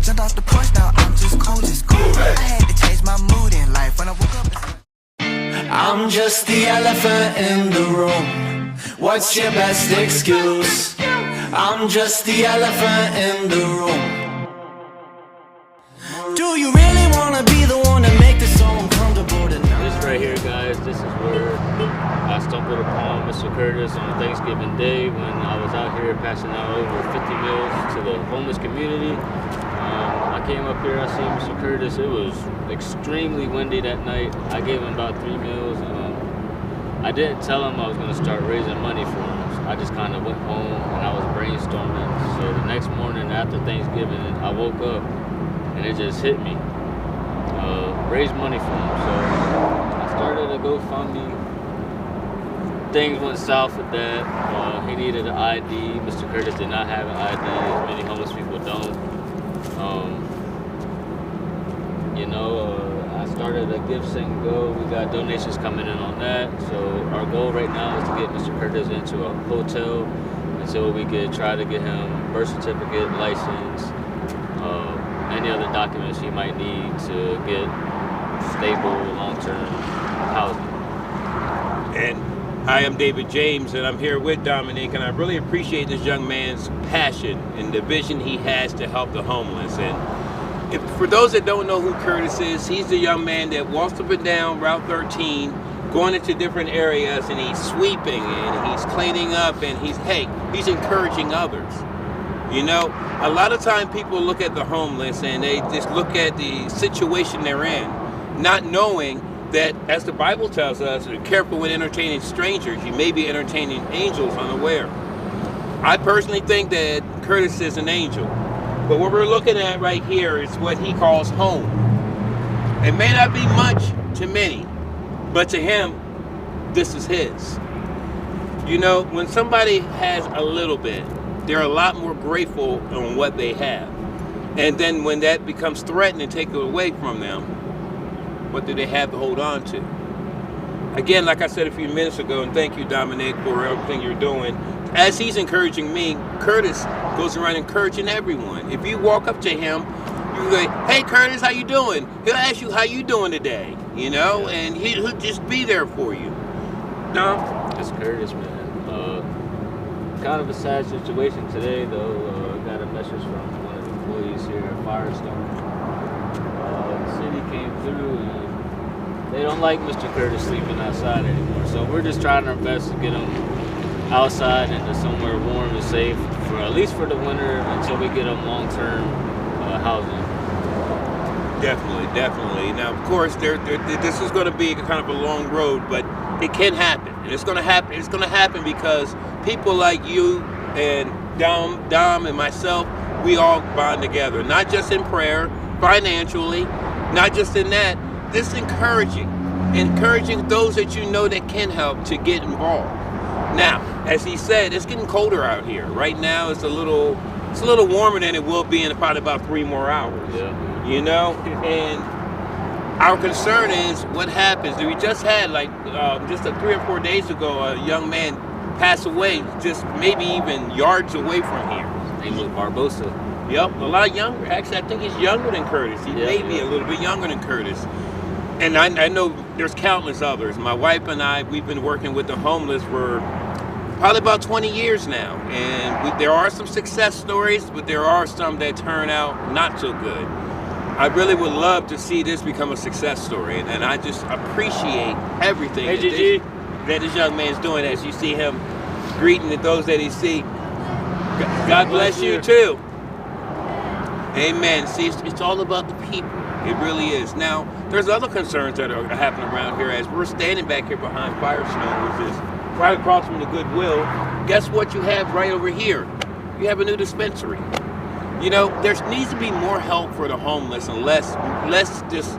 Jumped off the porch, now I'm just cool, just cool. I had to change my mood in life when I woke up. I'm just the elephant in the room. What's your best excuse? I'm just the elephant in the room. Do you really wanna be the one to make this so uncomfortable tonight? This right here, guys, this is where I stumbled upon Mr. Curtis on Thanksgiving Day when I was out here passing out over 50 meals to the homeless community. I came up here, I seen Mr. Curtis. It was extremely windy that night. I gave him about 3 meals. I didn't tell him I was going to start raising money for him. So I just kind of went home and I was brainstorming. So the next morning after Thanksgiving, I woke up and it just hit me. Raise money for him. So I started a GoFundMe. Things went south with that. He needed an ID. Mr. Curtis did not have an ID. As many homeless people don't. I started a Give, Sing, Go. We got donations coming in on that. So our goal right now is to get Mr. Curtis into a hotel until we could try to get him birth certificate, license, any other documents he might need to get stable, long-term housing. And I am David James, and I'm here with Dominic, and I really appreciate this young man's passion and the vision he has to help the homeless. And for those that don't know who Curtis is, he's the young man that walks up and down Route 13, going into different areas, and he's sweeping, and he's cleaning up, and he's encouraging others. You know, a lot of time people look at the homeless and they just look at the situation they're in, not knowing that, as the Bible tells us, be careful when entertaining strangers. You may be entertaining angels unaware. I personally think that Curtis is an angel. But what we're looking at right here is what he calls home. It may not be much to many, but to him, this is his. You know, when somebody has a little bit, they're a lot more grateful on what they have. And then when that becomes threatened and taken away from them, what do they have to hold on to? Again, like I said a few minutes ago, and thank you, Dominic, for everything you're doing. As he's encouraging me, Curtis goes around encouraging everyone. If you walk up to him, you go, "Hey, Curtis, how you doing?" He'll ask you, "How you doing today?" You know, and he'll just be there for you. No? It's Curtis, man. Kind of a sad situation today, though. I got a message from one of the employees here at Firestone. The city came through and they don't like Mr. Curtis sleeping outside anymore. So we're just trying our best to get him outside into somewhere warm and safe, for at least for the winter, until we get him long-term housing. Definitely. Now, of course, this is going to be kind of a long road, but it can happen. And it's going to happen. It's going to happen because people like you and Dom and myself, we all bond together, not just in prayer, financially, not just in that, just encouraging those that you know that can help to get involved. Now, as he said, it's getting colder out here. Right now, it's a little warmer than it will be in about 3 more hours. Yeah. You know, and our concern is what happens. We just had just 3 or 4 days ago, a young man pass away, just maybe even yards away from here. His name was Barbosa. Yep, a lot younger. Actually, I think he's younger than Curtis. He may be a little bit younger than Curtis. And I know there's countless others. My wife and I, we've been working with the homeless for probably about 20 years now. And there are some success stories, but there are some that turn out not so good. I really would love to see this become a success story. And I just appreciate everything that this young man's doing as you see him greeting those that he see. God bless you too. Amen. See, it's all about the people. It really is. Now, there's other concerns that are happening around here as we're standing back here behind Firestone, which is right across from the Goodwill. Guess what you have right over here? You have a new dispensary. You know, there needs to be more help for the homeless and less just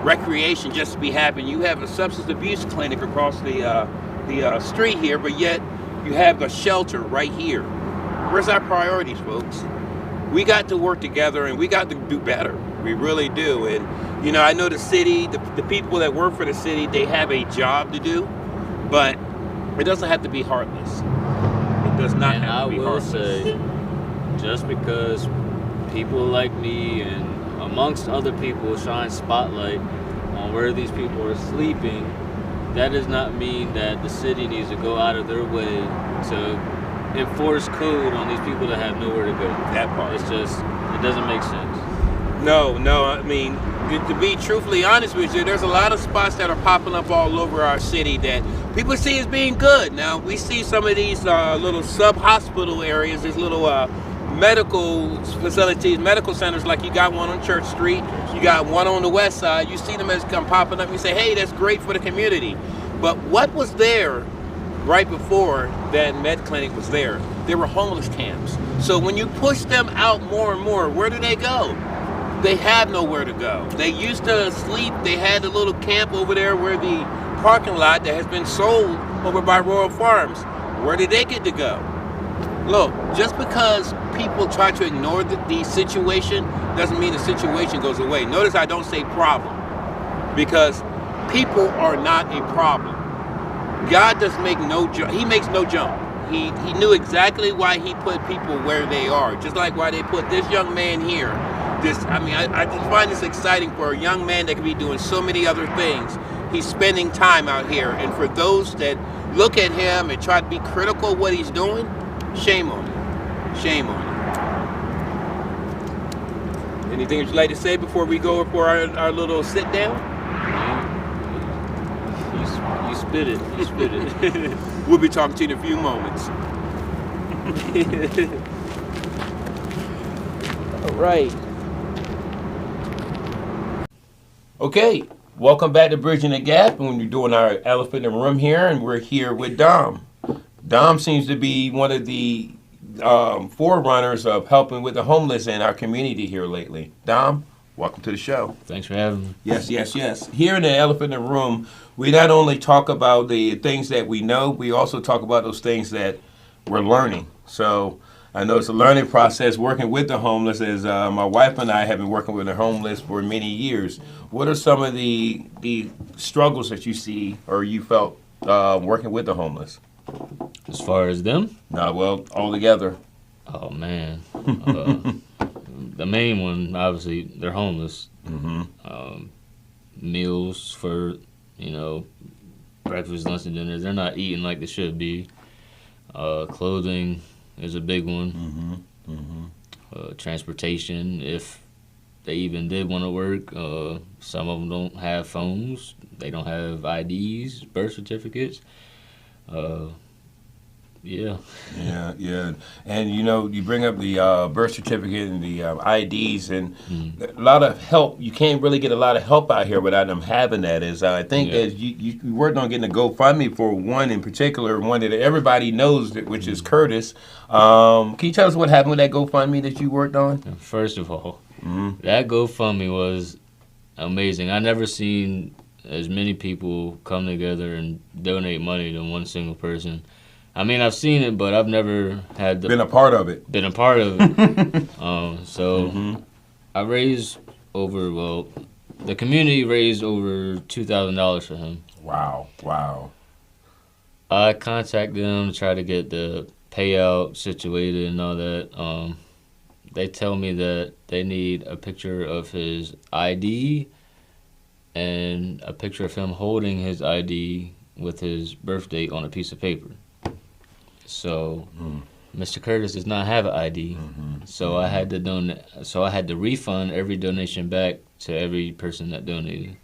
recreation just to be happening. You have a substance abuse clinic across the street here, but yet you have a shelter right here. Where's our priorities, folks? We got to work together and we got to do better. We really do. And, you know, I know the city, the people that work for the city, they have a job to do, but it doesn't have to be heartless. It does not have to be heartless. And I will say, just because people like me and amongst other people shine spotlight on where these people are sleeping, that does not mean that the city needs to go out of their way to enforce code on these people that have nowhere to go. That part. It's just, it doesn't make sense. No, I mean, to be truthfully honest with you, there's a lot of spots that are popping up all over our city that people see as being good. Now, we see some of these little sub-hospital areas, these little medical facilities, medical centers, like you got one on Church Street, you got one on the west side. You see them as come popping up, you say, hey, that's great for the community. But what was there right before that med clinic was there? There were homeless camps. So when you push them out more and more, where do they go? They have nowhere to go. They used to sleep. They had a little camp over there where the parking lot that has been sold over by Royal Farms. Where did they get to go? Look, just because people try to ignore the situation doesn't mean the situation goes away. Notice I don't say problem, because people are not a problem. God does make no jump. He makes no jump. He knew exactly why he put people where they are, just like why they put this young man here. I just find this exciting for a young man that could be doing so many other things. He's spending time out here, and for those that look at him and try to be critical of what he's doing, shame on you. Shame on you. Anything that you'd like to say before we go for our little sit down? You spit it. You spit it. We'll be talking to you in a few moments. All right. Okay, welcome back to Bridging the Gap, and we're doing our elephant in the room here, and we're here with Dom. Dom seems to be one of the forerunners of helping with the homeless in our community here lately. Dom, welcome to the show. Thanks for having me. Yes. Here in the elephant in the room, we not only talk about the things that we know, we also talk about those things that we're learning. So I know it's a learning process working with the homeless, as my wife and I have been working with the homeless for many years. What are some of the struggles that you see or you felt working with the homeless? As far as them? No, well, all together. Oh, man. The main one, obviously, they're homeless. Mm-hmm. Meals for, breakfast, lunch, and dinner. They're not eating like they should be. Clothing is a big one. Mm-hmm. Mm-hmm. Transportation, if they even did want to work. Some of them don't have phones. They don't have IDs, birth certificates. Yeah. And you bring up the birth certificate and the IDs, and a lot of help. You can't really get a lot of help out here without them having that. I think that you worked on getting a GoFundMe for one in particular, one that everybody knows, which is Curtis. Can you tell us what happened with that GoFundMe that you worked on? First of all, that GoFundMe was amazing. I never seen as many people come together and donate money to one single person. I mean, I've seen it, but I've never been a part of it. I raised the community raised over $2,000 for him. Wow. I contacted them to try to get the payout situated and all that. They tell me that they need a picture of his ID and a picture of him holding his ID with his birth date on a piece of paper. So Mr. Curtis does not have an ID. So I had to refund every donation back to every person that donated.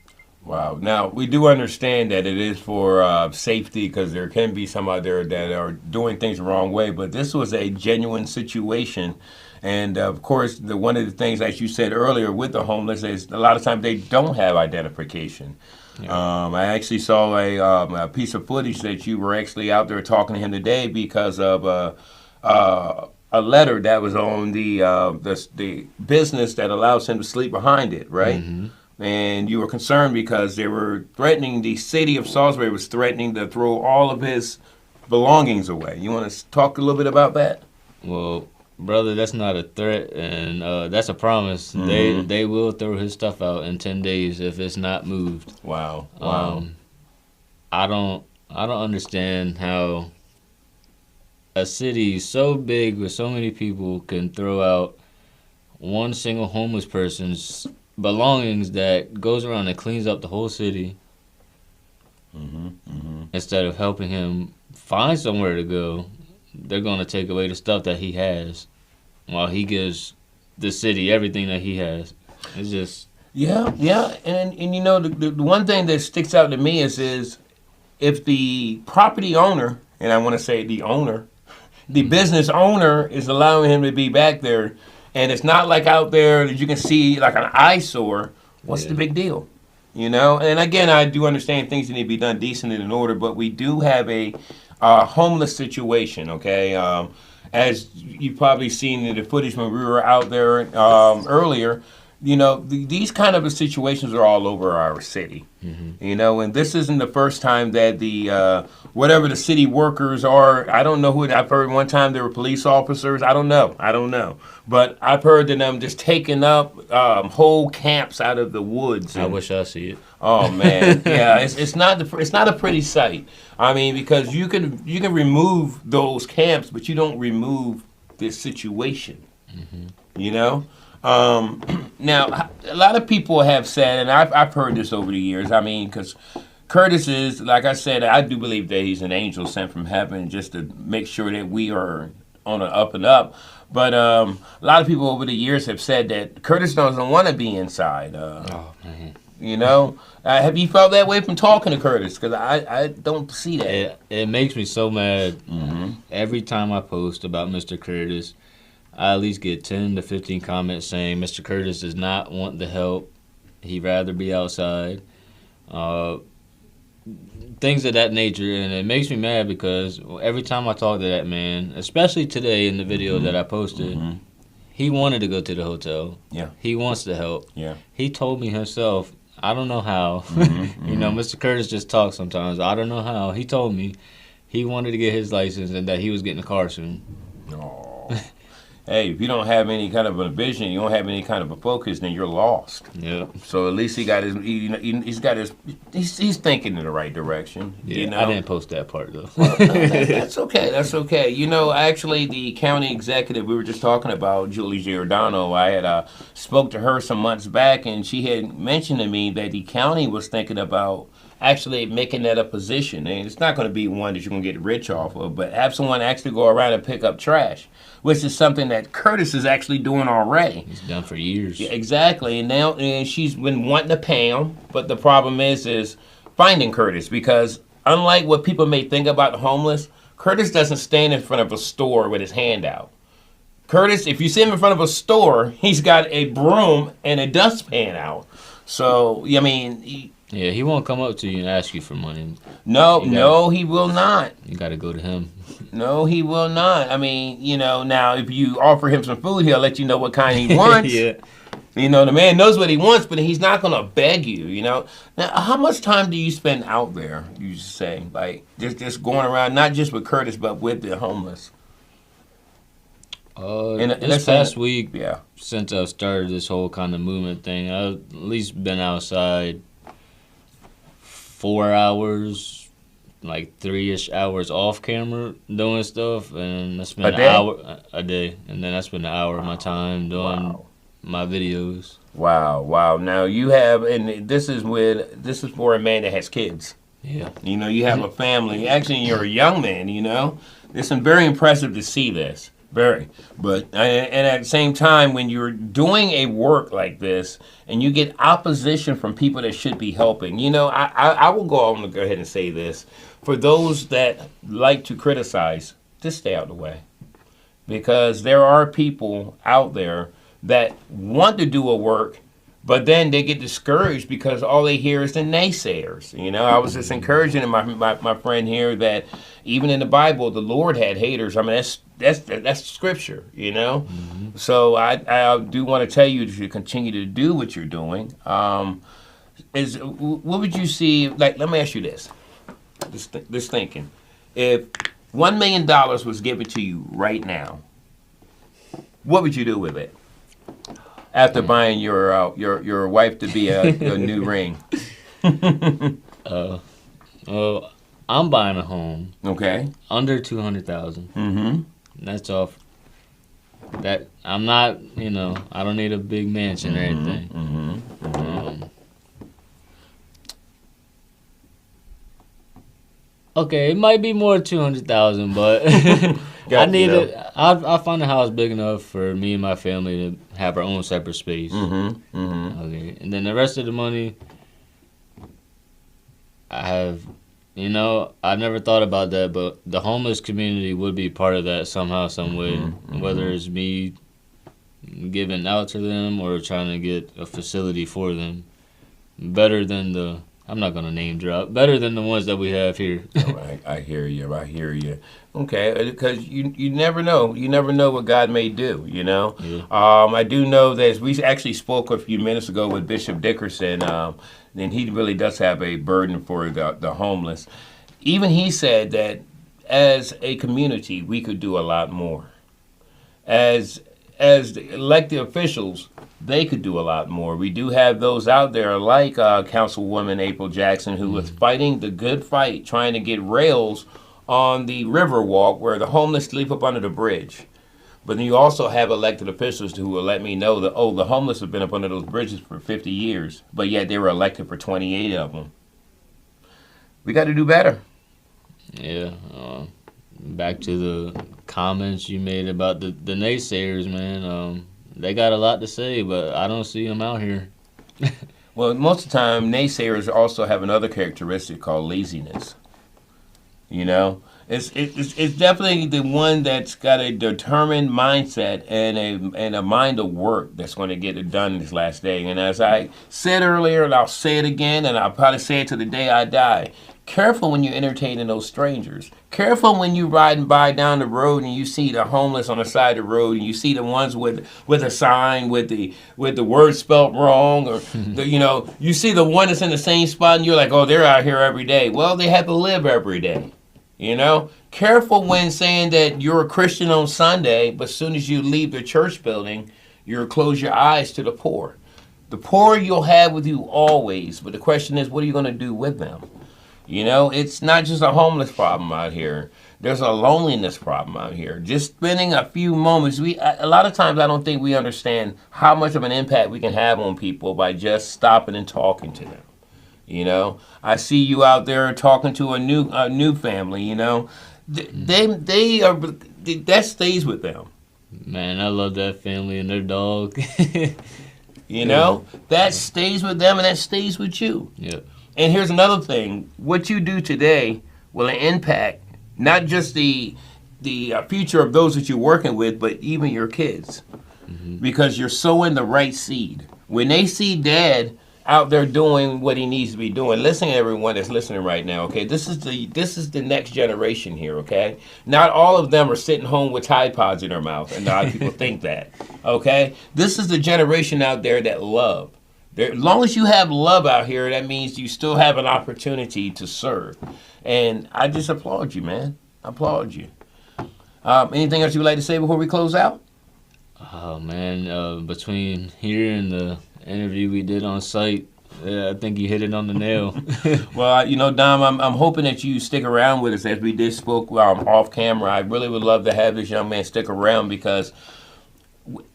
Wow. Now, we do understand that it is for safety, because there can be some out there that are doing things the wrong way, but this was a genuine situation. And, of course, one of the things, as you said earlier, with the homeless is a lot of times they don't have identification. Yeah. I actually saw a piece of footage that you were actually out there talking to him today because of a letter that was on the business that allows him to sleep behind it, right? And you were concerned because they were threatening, the city of Salisbury was threatening to throw all of his belongings away. You want to talk a little bit about that? Well, brother, that's not a threat, and that's a promise. They will throw his stuff out in 10 days if it's not moved. Wow. I don't understand how a city so big with so many people can throw out one single homeless person's belongings that goes around and cleans up the whole city instead of helping him find somewhere to go, they're going to take away the stuff that he has while he gives the city everything that he has. It's just... Yeah, and you know, the one thing that sticks out to me is if the property owner, and I want to say the owner, the business owner is allowing him to be back there, and it's not like out there that you can see like an eyesore, what's the big deal? You know, and again, I do understand things need to be done decent and in order, but we do have a homeless situation, okay? As you've probably seen in the footage when we were out there earlier, you know, these kind of situations are all over our city. You know, and this isn't the first time that the whatever the city workers are. I don't know who. I've heard one time there were police officers. I don't know. But I've heard that them just taking up whole camps out of the woods. I wish I see it. Oh man, yeah, it's not a pretty sight. I mean, because you can remove those camps, but you don't remove this situation. You know. Now, a lot of people have said, and I've heard this over the years. I mean, because Curtis is, like I said, I do believe that he's an angel sent from heaven just to make sure that we are on an up and up. But a lot of people over the years have said that Curtis doesn't want to be inside. Oh, man. You know, have you felt that way from talking to Curtis? Because I don't see that. It makes me so mad. Every time I post about Mr. Curtis, I at least get 10 to 15 comments saying Mr. Curtis does not want the help. He'd rather be outside. Things of that nature. And it makes me mad because every time I talk to that man, especially today in the video that I posted, he wanted to go to the hotel. Yeah. He wants to help. Yeah. He told me himself, I don't know how. You know, Mr. Curtis just talks sometimes. I don't know how. He told me he wanted to get his license and that he was getting a car soon. No. Hey, if you don't have any kind of a vision, you don't have any kind of a focus, then you're lost. Yeah. So at least he's thinking in the right direction. Yeah, you know? I didn't post that part though. That's okay. That's okay. You know, actually, the county executive we were just talking about, Julie Giordano, I had spoke to her some months back, and she had mentioned to me that the county was thinking about actually making that a position. And it's not going to be one that you're going to get rich off of, but have someone actually go around and pick up trash, which is something that Curtis is actually doing already. He's done for years. Yeah, exactly. And now she's been wanting to pay him, but the problem is finding Curtis, because unlike what people may think about the homeless, Curtis doesn't stand in front of a store with his hand out. Curtis, if you see him in front of a store, he's got a broom and a dustpan out. So, I mean... Yeah, he won't come up to you and ask you for money. No, he will not. You got to go to him. No, he will not. I mean, you know, now if you offer him some food, he'll let you know what kind he wants. Yeah. You know, the man knows what he wants, but he's not going to beg you, you know. Now, how much time do you spend out there, you say? Like, just going around, not just with Curtis, but with the homeless? This past week, since I've started this whole kind of movement thing, I've at least been outside 4 hours, like 3-ish hours off camera doing stuff, and I spent an hour a day, and then I spend an hour of my time doing my videos. Wow. Now you have, and this is for a man that has kids. Yeah. You know, you have a family. Actually, you're a young man, you know. It's very impressive to see this. Very. But, and at the same time, when you're doing a work like this and you get opposition from people that should be helping, you know, I will go on to go ahead and say this. For those that like to criticize, just stay out of the way. Because there are people out there that want to do a work, but then they get discouraged because all they hear is the naysayers. You know, I was just encouraging my friend here that even in the Bible, the Lord had haters. I mean, that's scripture, you know. Mm-hmm. So I do want to tell you to continue to do what you're doing. What would you see? Like, let me ask you this. Just thinking, if $1 million was given to you right now, what would you do with it? After buying your wife to be a new ring. I'm buying a home. Okay. Under $200,000. Mm-hmm. That's off that I'm not, I don't need a big mansion or anything. Okay, it might be more 200,000, but I need it. I find a house big enough for me and my family to have our own separate space. Okay, and then the rest of the money, I've never thought about that, but the homeless community would be part of that somehow, some way. Whether it's me giving out to them or trying to get a facility for them, better than I'm not gonna name drop. Better than the ones that we have here. I hear you. Okay, because you never know. You never know what God may do. Yeah. I do know that we actually spoke a few minutes ago with Bishop Dickerson, and he really does have a burden for the homeless. Even he said that as a community, we could do a lot more. As the elected officials, they could do a lot more. We do have those out there like Councilwoman April Jackson, who was fighting the good fight, trying to get rails on the Riverwalk where the homeless sleep up under the bridge. But then you also have elected officials who will let me know that, the homeless have been up under those bridges for 50 years, but yet they were elected for 28 of them. We got to do better. Yeah. Back to the comments you made about the naysayers, man. They got a lot to say, but I don't see them out here. Well, most of the time, naysayers also have another characteristic called laziness. It's definitely the one that's got a determined mindset and a mind of work that's going to get it done this last day. And as I said earlier, and I'll say it again, and I'll probably say it to the day I die, careful when you're entertaining those strangers. Careful when you're riding by down the road and you see the homeless on the side of the road and you see the ones with a sign with the word spelt wrong, or you see the one that's in the same spot and you're like, oh, they're out here every day. Well, they have to live every day. Careful when saying that you're a Christian on Sunday, but as soon as you leave the church building, you'll close your eyes to the poor. The poor you'll have with you always, but the question is, what are you going to do with them? It's not just a homeless problem out here. There's a loneliness problem out here. Just spending a few moments. A lot of times I don't think we understand how much of an impact we can have on people by just stopping and talking to them. I see you out there talking to a new family. They are, that stays with them. Man, I love that family and their dog. That stays with them and that stays with you. Yeah. And here's another thing. What you do today will impact not just the future of those that you're working with, but even your kids. Because you're sowing the right seed. When they see Dad out there doing what he needs to be doing, listen to everyone that's listening right now, okay? This is the next generation here, okay? Not all of them are sitting home with Tide Pods in their mouth, and a lot of people think that, okay? This is the generation out there that love. As long as you have love out here, that means you still have an opportunity to serve. And I just applaud you, man. I applaud you. Anything else you would like to say before we close out? Oh, man, between here and the interview we did on site, I think you hit it on the nail. Well, Dom, I'm hoping that you stick around with us as we did spoke off camera. I really would love to have this young man stick around because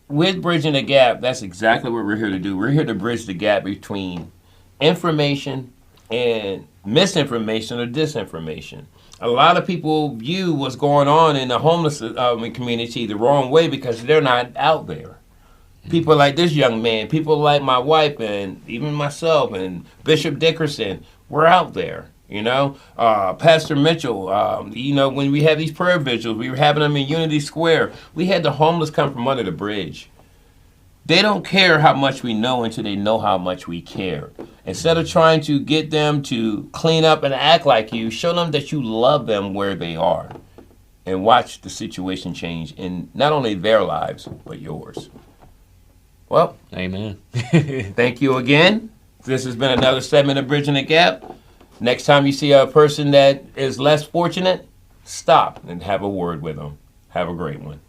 with Bridging the Gap, that's exactly what we're here to do. We're here to bridge the gap between information and misinformation or disinformation. A lot of people view what's going on in the homeless community the wrong way because they're not out there. People like this young man, people like my wife and even myself and Bishop Dickerson, we're out there. Pastor Mitchell, when we have these prayer vigils, we were having them in Unity Square. We had the homeless come from under the bridge. They don't care how much we know until they know how much we care. Instead of trying to get them to clean up and act like you, show them that you love them where they are and watch the situation change in not only their lives, but yours. Well, amen. Thank you again. This has been another segment of Bridging the Gap. Next time you see a person that is less fortunate, stop and have a word with them. Have a great one.